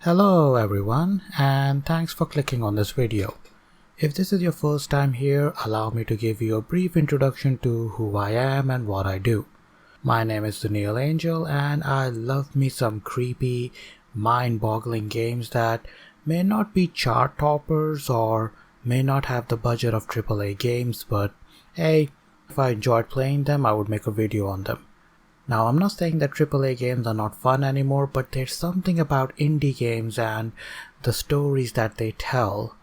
Hello everyone, and thanks for clicking on this video. If this is your first time here, allow me to give you a brief introduction to who I am and what I do. My name is Suneil and I love me some creepy, mind-boggling games that may not be chart toppers or may not have the budget of AAA games, but hey, if I enjoyed playing them, I would make a video on them. Now, I'm not saying that AAA games are not fun anymore, but there's something about indie games and the stories that they tell.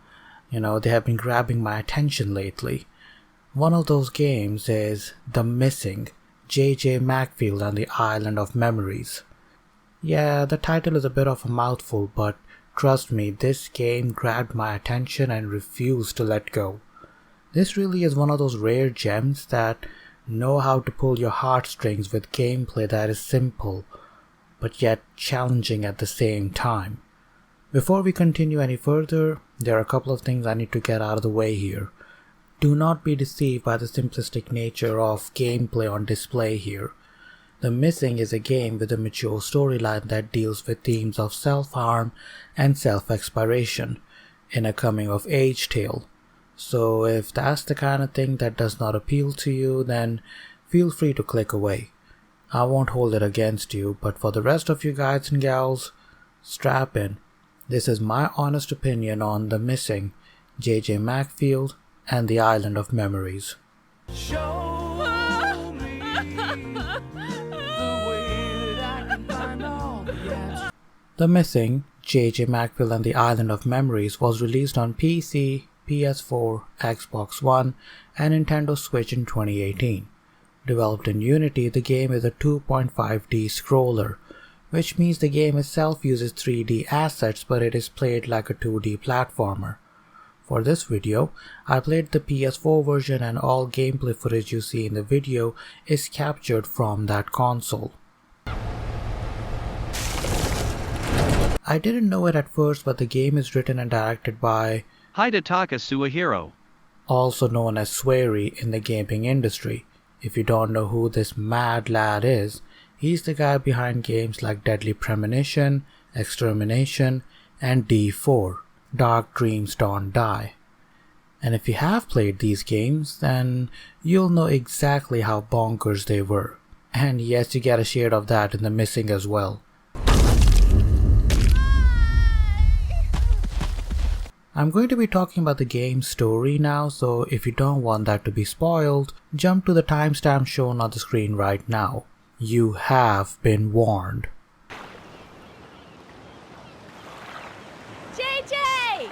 They have been grabbing my attention lately. One of those games is The Missing, J.J. Macfield and the Island of Memories. Yeah, the title is a bit of a mouthful, but trust me, this game grabbed my attention and refused to let go. This really is one of those rare gems that know how to pull your heartstrings with gameplay that is simple, but yet challenging at the same time. Before we continue any further, there are a couple of things I need to get out of the way here. Do not be deceived by the simplistic nature of gameplay on display here. The Missing is a game with a mature storyline that deals with themes of self-harm and self-exploration in a coming-of-age tale. So if that's the kind of thing that does not appeal to you, then feel free to click away. I won't hold it against you, but for the rest of you guys and gals, strap in. This is my honest opinion on The Missing, J.J. Macfield, and the Island of Memories. Show me the way that I can find all the answers. The Missing, J.J. Macfield and the Island of Memories was released on PC, PS4, Xbox One, and Nintendo Switch in 2018. Developed in Unity, the game is a 2.5D scroller, which means the game itself uses 3D assets, but it is played like a 2D platformer. For this video, I played the PS4 version, and all gameplay footage you see in the video is captured from that console. I didn't know it at first, but the game is written and directed by Hidetaka Suehiro, also known as Swery in the gaming industry. If you don't know who this mad lad is, he's the guy behind games like Deadly Premonition, Extermination, and D4, Dark Dreams Don't Die. And if you have played these games, then you'll know exactly how bonkers they were. And yes, you get a shade of that in The Missing as well. I'm going to be talking about the game's story now, so if you don't want that to be spoiled, jump to the timestamp shown on the screen right now. You have been warned. JJ!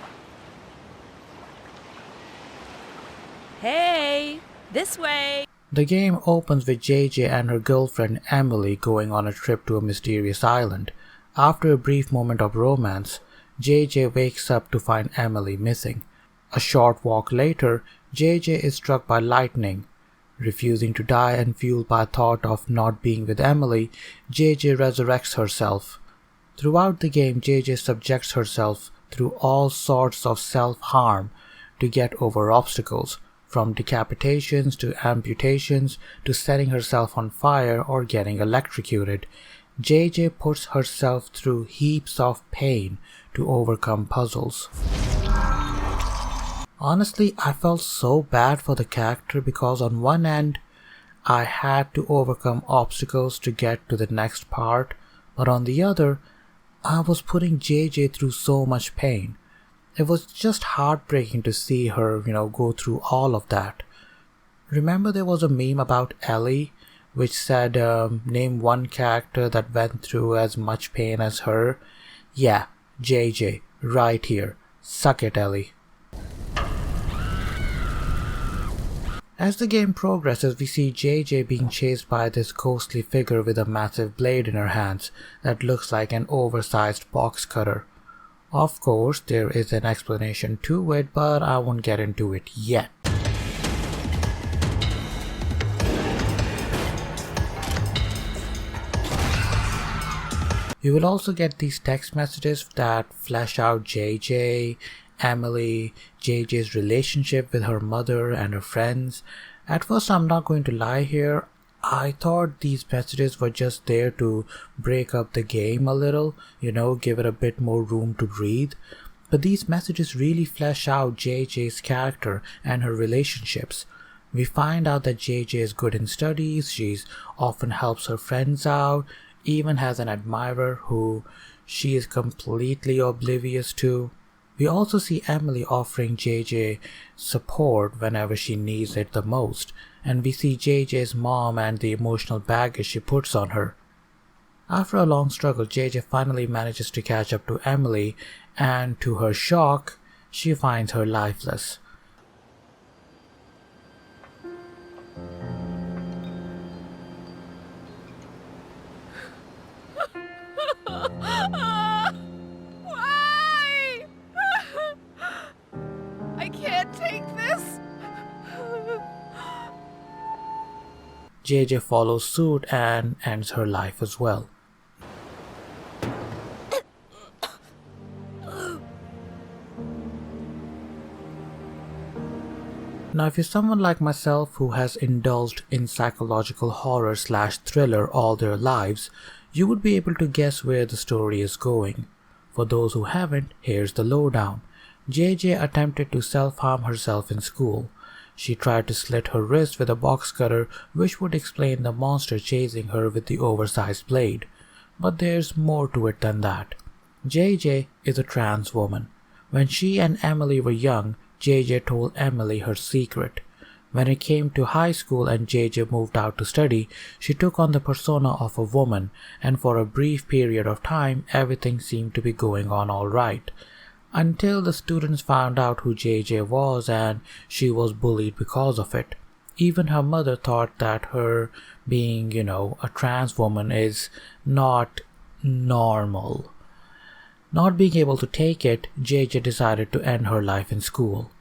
Hey, this way! The game opens with JJ and her girlfriend Emily going on a trip to a mysterious island. After a brief moment of romance, JJ wakes up to find Emily missing. A short walk later, JJ is struck by lightning. Refusing to die and fueled by thought of not being with Emily, JJ resurrects herself. Throughout the game, JJ subjects herself through all sorts of self-harm to get over obstacles, from decapitations to amputations to setting herself on fire or getting electrocuted. JJ puts herself through heaps of pain to overcome puzzles. Honestly, I felt so bad for the character because on one end, I had to overcome obstacles to get to the next part, but on the other, I was putting JJ through so much pain. It was just heartbreaking to see her, go through all of that. Remember there was a meme about Ellie, which said, name one character that went through as much pain as her? Yeah, JJ, right here. Suck it, Ellie. As the game progresses, we see JJ being chased by this ghostly figure with a massive blade in her hands that looks like an oversized box cutter. Of course, there is an explanation to it, but I won't get into it yet. You will also get these text messages that flesh out JJ, Emily, JJ's relationship with her mother and her friends. At first, I'm not going to lie here, I thought these messages were just there to break up the game a little, give it a bit more room to breathe. But these messages really flesh out JJ's character and her relationships. We find out that JJ is good in studies, she often helps her friends out, even has an admirer who she is completely oblivious to. We also see Emily offering JJ support whenever she needs it the most, and we see JJ's mom and the emotional baggage she puts on her. After a long struggle, JJ finally manages to catch up to Emily, and to her shock, she finds her lifeless. Why? I can't take this. JJ follows suit and ends her life as well. Now, if you're someone like myself who has indulged in psychological horror/thriller all their lives, you would be able to guess where the story is going. For those who haven't, here's the lowdown. JJ attempted to self-harm herself in school. She tried to slit her wrist with a box cutter, which would explain the monster chasing her with the oversized blade. But there's more to it than that. JJ is a trans woman. When she and Emily were young, JJ told Emily her secret. When it came to high school and JJ moved out to study, she took on the persona of a woman, and for a brief period of time, everything seemed to be going on all right. Until the students found out who JJ was, and she was bullied because of it. Even her mother thought that her being, a trans woman is not normal. Not being able to take it, JJ decided to end her life in school,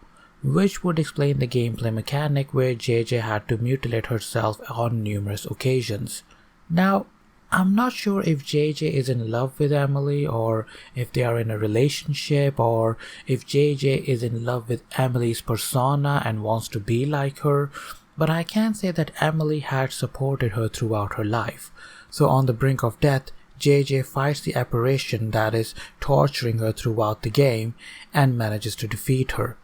which would explain the gameplay mechanic where JJ had to mutilate herself on numerous occasions. Now, I'm not sure if JJ is in love with Emily, or if they are in a relationship, or if JJ is in love with Emily's persona and wants to be like her, but I can say that Emily had supported her throughout her life. So on the brink of death, JJ fights the apparition that is torturing her throughout the game and manages to defeat her.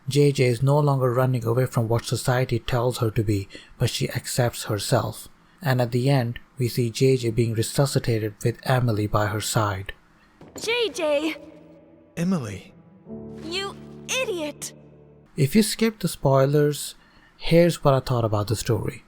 JJ is no longer running away from what society tells her to be, but she accepts herself. And at the end, we see JJ being resuscitated with Emily by her side. JJ! Emily. You idiot! If you skip the spoilers, here's what I thought about the story.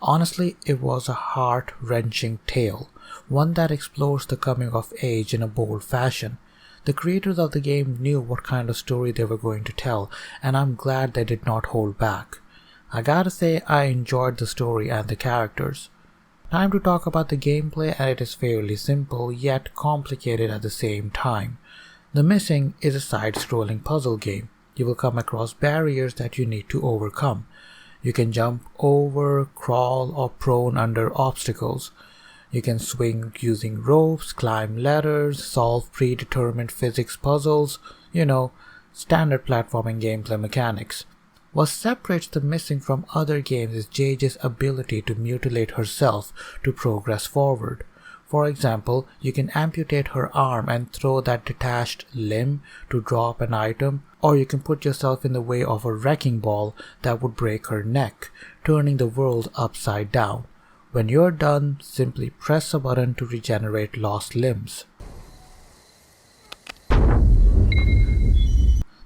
Honestly, it was a heart-wrenching tale, one that explores the coming of age in a bold fashion. The creators of the game knew what kind of story they were going to tell, and I'm glad they did not hold back. I gotta say, I enjoyed the story and the characters. Time to talk about the gameplay, and it is fairly simple yet complicated at the same time. The Missing is a side-scrolling puzzle game. You will come across barriers that you need to overcome. You can jump over, crawl, or prone under obstacles. You can swing using ropes, climb ladders, solve predetermined physics puzzles, standard platforming gameplay mechanics. What separates The Missing from other games is JJ's ability to mutilate herself to progress forward. For example, you can amputate her arm and throw that detached limb to drop an item, or you can put yourself in the way of a wrecking ball that would break her neck, turning the world upside down. When you're done, simply press a button to regenerate lost limbs.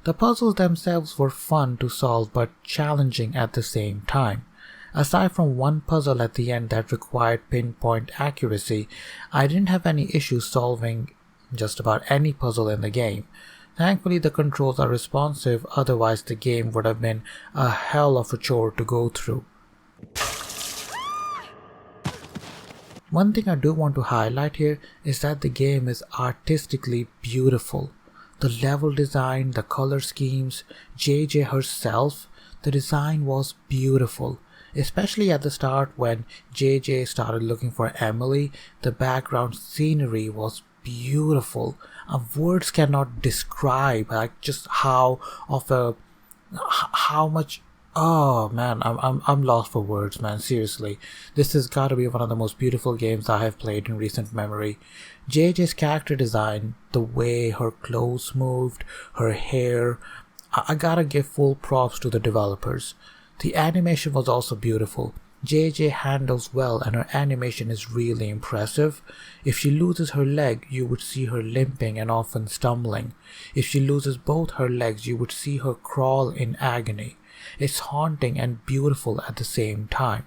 The puzzles themselves were fun to solve but challenging at the same time. Aside from one puzzle at the end that required pinpoint accuracy, I didn't have any issues solving just about any puzzle in the game. Thankfully, the controls are responsive, otherwise the game would have been a hell of a chore to go through. One thing I do want to highlight here is that the game is artistically beautiful. The level design, the color schemes, JJ herself, the design was beautiful. Especially at the start when JJ started looking for Emily, the background scenery was beautiful. Words cannot describe just how much Oh man, I'm lost for words, man. Seriously, this has got to be one of the most beautiful games I have played in recent memory. JJ's character design, the way her clothes moved, her hair, I gotta give full props to the developers. The animation was also beautiful. JJ handles well and her animation is really impressive. If she loses her leg, you would see her limping and often stumbling. If she loses both her legs, you would see her crawl in agony. It's haunting and beautiful at the same time.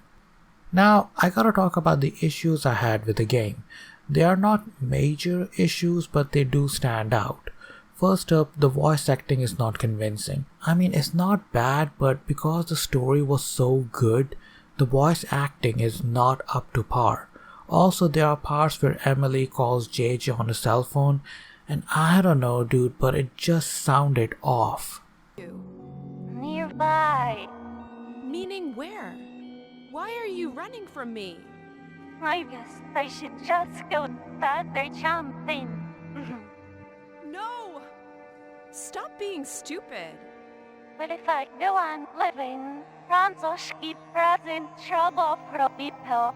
Now, I gotta talk about the issues I had with the game. They are not major issues, but they do stand out. First up, the voice acting is not convincing. I mean, it's not bad, but because the story was so good, the voice acting is not up to par. Also, there are parts where Emily calls JJ on a cell phone, and I don't know, dude, but it just sounded off. Nearby. Meaning where? Why are you running from me? I guess I should just go faster jumping. No! Stop being stupid. But if I go on living, Francoski present trouble for people.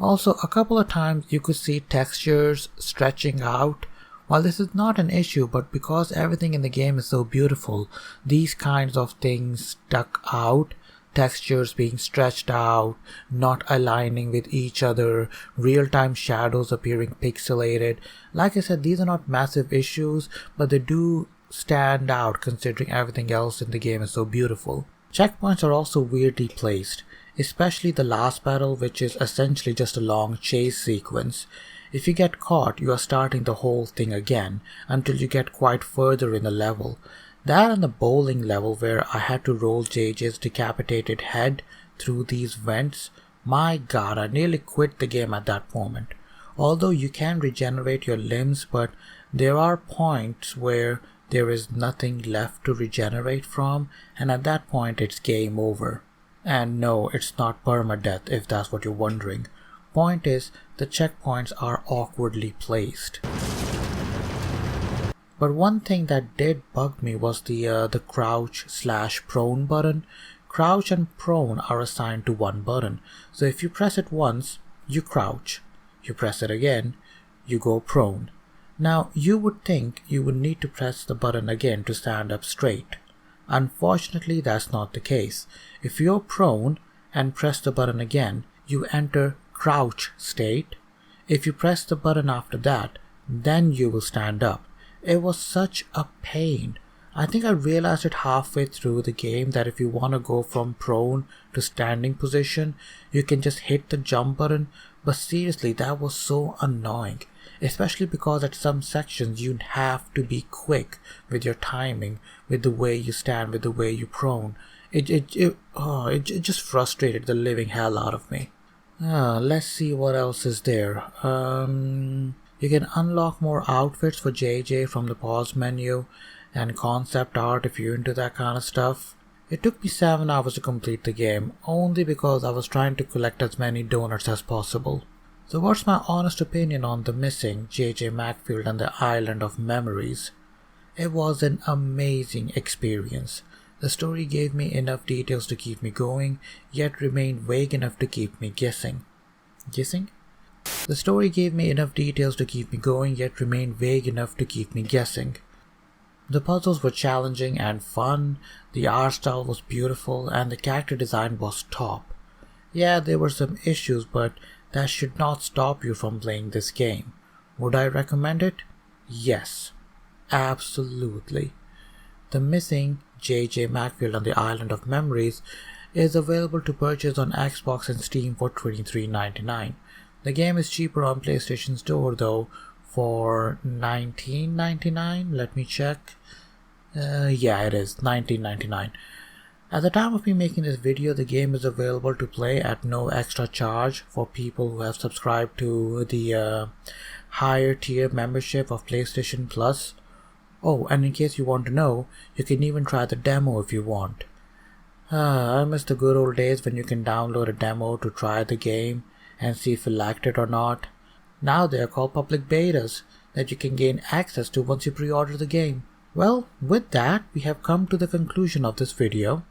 Also, a couple of times you could see textures stretching out. While this is not an issue, but because everything in the game is so beautiful, these kinds of things stuck out. Textures being stretched out, not aligning with each other, real-time shadows appearing pixelated. Like I said, these are not massive issues, but they do stand out considering everything else in the game is so beautiful. Checkpoints are also weirdly placed, especially the last battle, which is essentially just a long chase sequence. If you get caught, you are starting the whole thing again until you get quite further in the level. That and the bowling level where I had to roll JJ's decapitated head through these vents, my god, I nearly quit the game at that moment. Although you can regenerate your limbs, but there are points where there is nothing left to regenerate from, and at that point it's game over. And no, it's not permadeath if that's what you're wondering. Point is, the checkpoints are awkwardly placed. But one thing that did bug me was the crouch/prone button. Crouch and prone are assigned to one button. So if you press it once, you crouch. You press it again, you go prone. Now you would think you would need to press the button again to stand up straight. Unfortunately, that's not the case. If you're prone and press the button again, you enter crouch state. If you press the button after that, then you will stand up. It was such a pain. I think I realized it halfway through the game that if you want to go from prone to standing position, you can just hit the jump button, but seriously, that was so annoying. Especially because at some sections you have to be quick with your timing, with the way you stand, with the way you prone. It just frustrated the living hell out of me. Let's see what else is there. You can unlock more outfits for JJ from the pause menu and concept art if you're into that kind of stuff. It took me 7 hours to complete the game, only because I was trying to collect as many donuts as possible. So what's my honest opinion on the missing JJ Macfield and the Island of Memories? It was an amazing experience. The story gave me enough details to keep me going, yet remained vague enough to keep me guessing. Guessing? The story gave me enough details to keep me going, yet remained vague enough to keep me guessing. The puzzles were challenging and fun, the art style was beautiful, and the character design was top. Yeah, there were some issues, but that should not stop you from playing this game. Would I recommend it? Yes. Absolutely. The missing JJ Macfield on the Island of Memories is available to purchase on Xbox and Steam for $23.99. The game is cheaper on PlayStation Store though, for $19.99. Let me check. Yeah, it is $19.99. At the time of me making this video, the game is available to play at no extra charge for people who have subscribed to the higher tier membership of PlayStation Plus. Oh, and in case you want to know, you can even try the demo if you want. I miss the good old days when you can download a demo to try the game and see if you liked it or not. Now they are called public betas that you can gain access to once you pre-order the game. Well, with that, we have come to the conclusion of this video.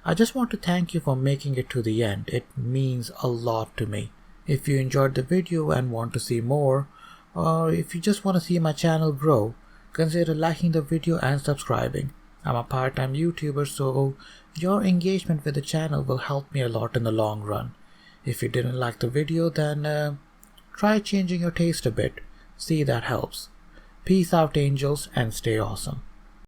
I just want to thank you for making it to the end. It means a lot to me. If you enjoyed the video and want to see more, or if you just want to see my channel grow, consider liking the video and subscribing. I'm a part-time YouTuber, so your engagement with the channel will help me a lot in the long run. If you didn't like the video, then try changing your taste a bit. See, that helps. Peace out, angels, and stay awesome.